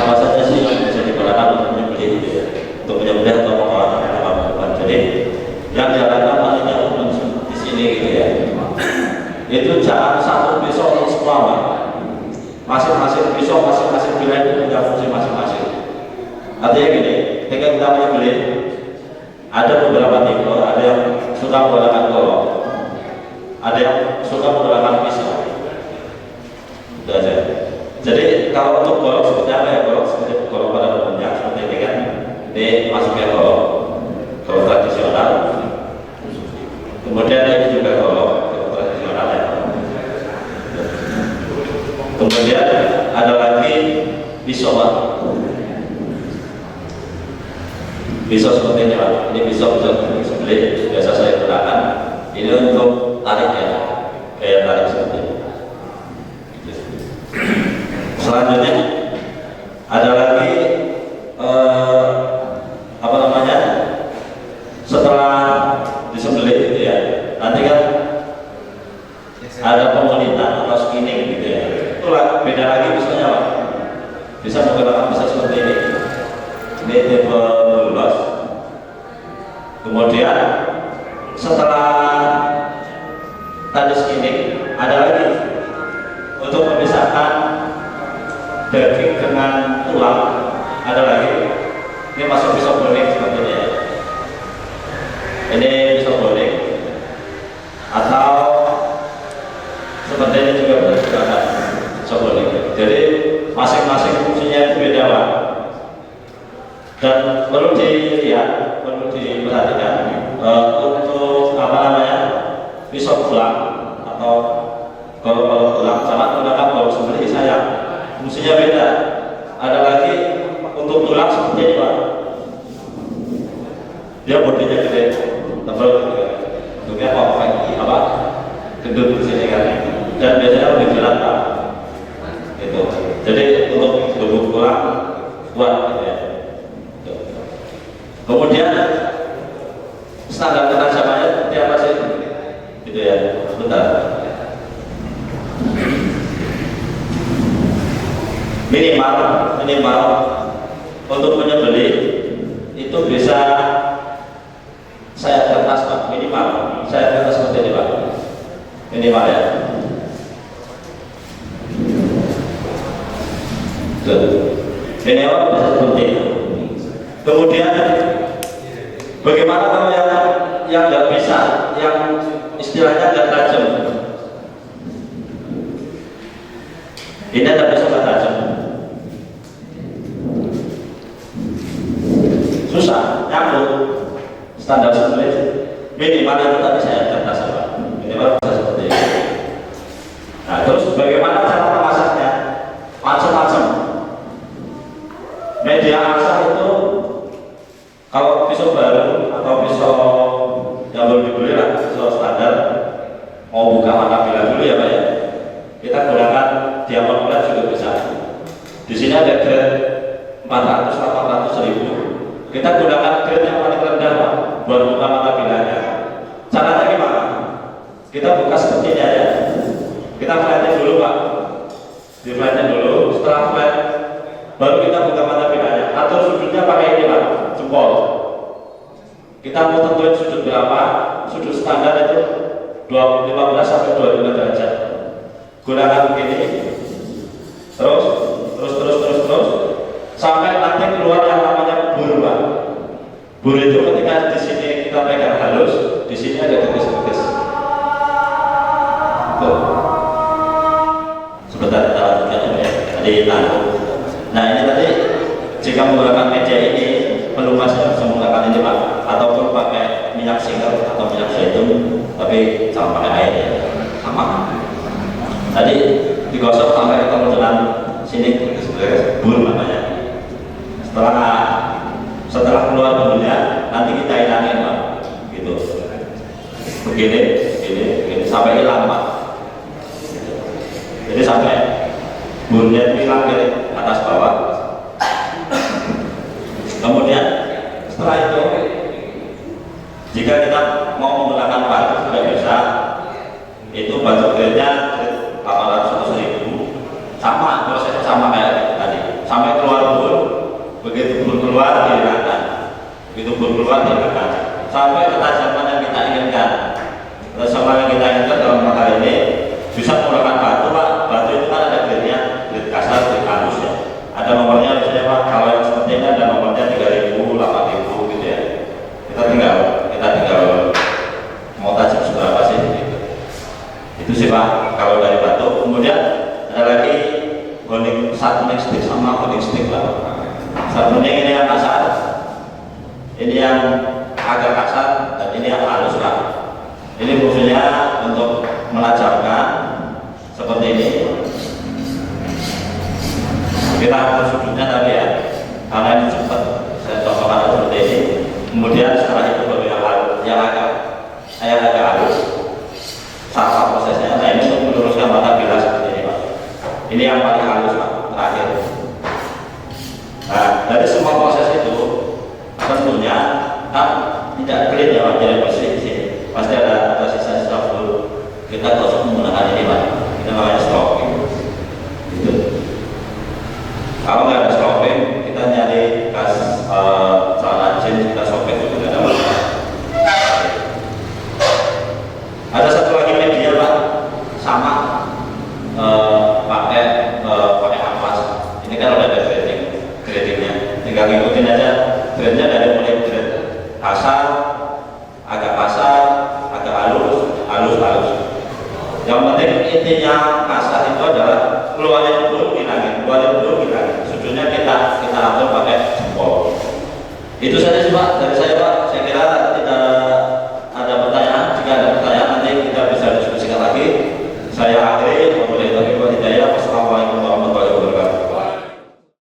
apa saja sih yang bisa digunakan untuk menyembelih gitu ya, untuk menyembelih atau mengolah hewan kurban. Jadi yang diharapkan paling umum di sini gitu ya, itu jangan satu pisau untuk semua Pak. Masing-masing pisau, masing-masing wilayah itu punya fungsi masing-masing. Artinya gini, ketika kita menyembelih, ada beberapa tipe, ada yang suka menggunakan golok, ada yang suka menggunakan pisau. Itu aja. Jadi kalau untuk golok seperti apa ya, golok seperti golok pada umumnya seperti ini kan, ini masuknya golok tradisional. Kemudian ini juga golok tradisional ya. Kemudian ada lagi pisau Pak. Pisau seperti ini Pak. Ini pisau disembelih biasa saya gunakan. Ini untuk tarik ya, kayak tarik seperti ini. Selanjutnya ada lagi apa namanya, setelah disembelih gitu ya, nanti kan ada pengulitan atau skinning gitu ya. Itulah beda lagi misalnya Pak. Bisa menggunakan pisau seperti ini. Ini tipe lulus. Kemudian setelah tadi skinning ada lagi untuk memisahkan daging dengan tulang, ada lagi. Ini masuk pisau boning seperti ini ya. Ini pisau boning atau seperti ini juga bisa digunakan pisau boning. Jadi masing-masing fungsinya itu beda Pak. Dan perlu dilihat, perlu diperhatikan untuk apa namanya, pisau tulang atau kalau tulang sama menggunakan kalau sembelih sayang fungsinya beda. Ada lagi untuk tulang seperti ini Pak, dia bodinya gede, tebal gitu kan, bentuknya apa, gendut di sini kan, dan biasanya lebih berat Pak. Gitu. Jadi untuk tubuh tulang kuat gitu ya. Kemudian standar ketajamannya seperti apa sih? Gitu ya, sebentar. Minimal untuk menyembelih itu bisa saya kertas Pak, minimal saya kertas seperti ini Pak, minimal ya. Minimal bisa seperti ini. Kemudian bagaimana kalau yang nggak bisa, yang istilahnya nggak tajam? Ini ada pisau nggak tajam, susah nyambung. Standar sembelih minimal itu tadi saya kertas Pak, minimal bisa seperti ini. Nah terus bagaimana cara memasaknya? Macam-macam media masak itu. Kalau pisau baru atau pisau yang baru dibeli lah, pisau standar, mau buka mata bila dulu ya Pak ya, kita gunakan diamond flat juga bisa. Di sini ada grade 400-800 ribu. Kita gunakan grade yang paling rendah Pak buat buka mata bilanya. Caranya gimana? Kita buka seperti ini aja. Kita flatin dulu Pak, di flatin dulu. Setelah flat baru kita buka mata bilanya. Atur sudutnya pakai ini Pak, jempol. Kita mau tentuin sudut berapa. Sudut standar itu 15 sampai 25 derajat. Gunakan begini. Terus sampai nanti keluar yang namanya bur Pak. Bur itu ketika di sini kita pegang halus, di sini ada garis-garis. Tuh. Sebentar kita lanjutkan ya. Tadi tahu. Nah ini tadi jika menggunakan meja ini pelumasnya bisa menggunakan ini Pak, ataupun pakai minyak single atau minyak zaitun, tapi jangan pakai air ya, sama. Tadi digosok sampai ketemu dengan sini, bur namanya. Setelah keluar burnya, nanti kita hilangin Pak, gitu. Begini sampai hilang Pak. Jadi sampai burnya hilang dari atas bawah. Kemudian setelah itu, jika kita mau menggunakan batu sudah bisa, itu batu grade-nya 800 atau 1000, sama prosesnya sama kayak tadi, sampai jebur keluar di belakang sampai ketajaman yang kita inginkan. Ketajaman yang kita inginkan dalam hal ini bisa menggunakan batu Pak. Batu itu kan ada grade-nya, grade kasar, grade halus ya. Ada nomornya misalnya Pak, kalau yang seperti ini ada nomornya 3000, 8000 gitu ya. Kita tinggal mau tajam seberapa sih gitu. Itu sih Pak kalau dari batu. Kemudian ada lagi sharpening stick sama honing stick Pak. Sharpening ini yang kasar, ini yang agak kasar, dan ini yang halus Pak. Ini fungsinya untuk menajamkan seperti ini. Kita atur sudutnya tadi ya, karena ini cepat saya contohkan seperti ini. Kemudian setelah itu baru yang agak halus sama prosesnya. Nah ini untuk meluruskan mata bilah seperti ini Pak. Ini yang paling halus Pak, terakhir. Nah dari semua proses itu tentunya kan tidak clean ya Pak, jadi bersih di sini. Pasti ada sisa-sisa fluid. Kita harus menggunakan ini Pak. Kita namanya stroking. Gitu. Kalau nggak ada stroking, kita nyari gas celana jeans, kita sobek itu tidak ada masalah. Ada satu lagi media Pak, sama pakai kanvas. Ini kan udah ada gradingnya. Tinggal ngikutin aja grade-nya dari mulai grade kasar, agak kasar, agak halus. Yang penting intinya kasar itu adalah keluarin dulu hilangin. Sudutnya kita atur pakai jempol. Itu saja sih Pak dari saya Pak. Saya kira tidak ada pertanyaan. Jika ada pertanyaan nanti kita bisa diskusikan lagi. Saya akhiri.